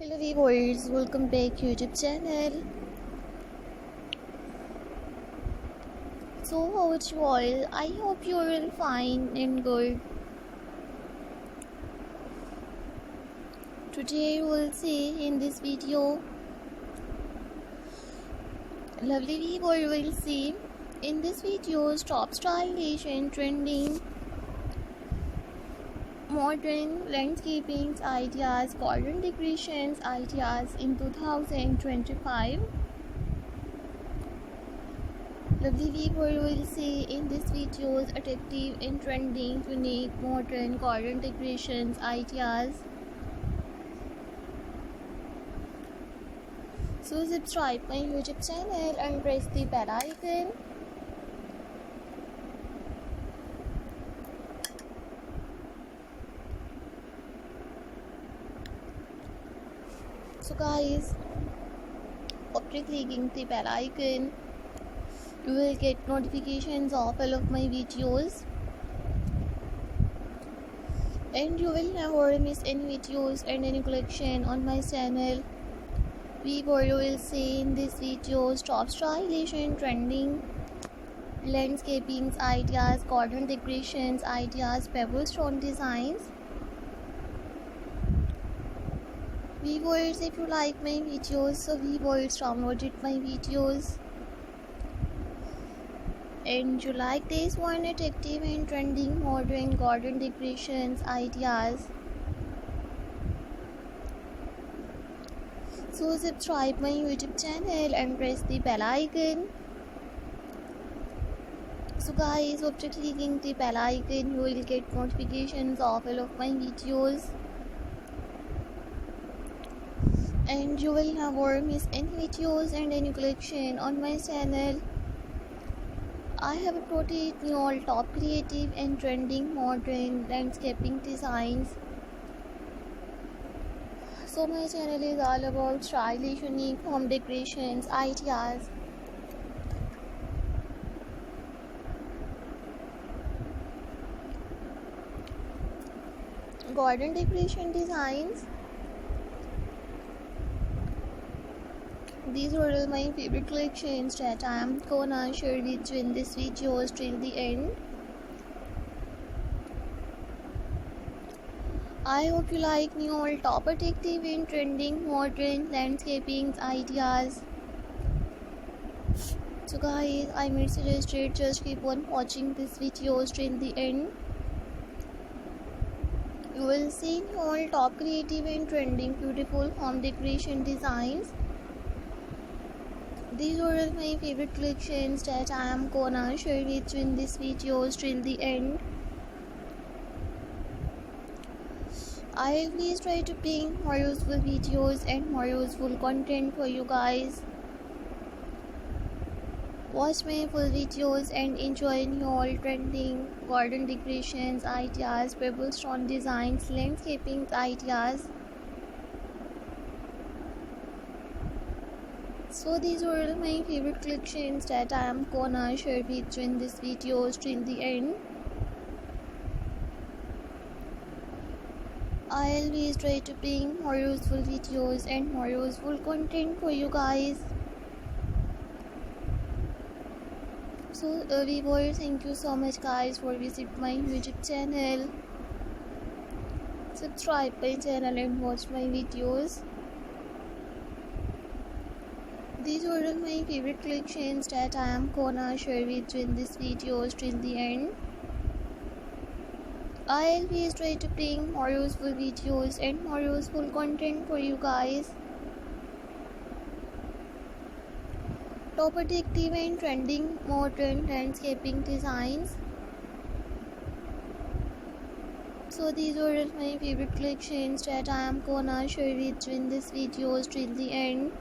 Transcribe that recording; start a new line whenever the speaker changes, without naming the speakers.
Hello viewers, welcome back YouTube channel. So how it's you all? I hope you are all fine and good. Today we'll see in this video, lovely viewer will see in this video top stylish and trending modern landscaping ideas, garden decorations ideas in 2025. Lovely viewer will see in this videos attractive and trending, unique, modern garden decorations ideas. So subscribe my YouTube channel and press the bell icon. So guys, after clicking the bell icon, you will get notifications of all of my videos and you will never miss any videos and any collection on my channel. You will see in this video top stylish and trending landscaping ideas, garden decorations ideas, pebblestone designs. Viewers, if you like my videos, so viewers downloaded my videos and you like this one attractive and trending modern garden decorations ideas, so subscribe my YouTube channel and press the bell icon. So guys, after clicking the bell icon, you will get notifications of all of my videos and you will never miss any videos and any collection on my channel. I have uploaded all top creative and trending modern landscaping designs. So my channel is all about stylish, unique home decorations ideas. Garden decoration designs. These are all my favorite collections that I am gonna share with you in this video till the end. I hope you like me all top attractive and trending modern landscaping ideas. So guys, I may suggest just keep on watching this video till the end. You will see all top creative and trending beautiful home decoration designs. These are all my favorite collections that I am gonna share with you in this video till the end. I always try to bring more useful videos and more useful content for you guys. Watch my full videos and enjoy all trending garden decorations ideas, pebblestone designs, landscaping ideas. So these are all my favorite collections that I am gonna share with you in this video till the end. I always try to bring more useful videos and more useful content for you guys. So viewers, thank you so much guys for visiting my YouTube channel. Subscribe my channel and watch my videos. These are all my favorite collections that I am gonna share with you in this video till the end. I always try to bring more useful videos and more useful content for you guys. Top attractive and trending modern landscaping designs. So these are all my favorite collections that I am gonna share with you in this video till the end.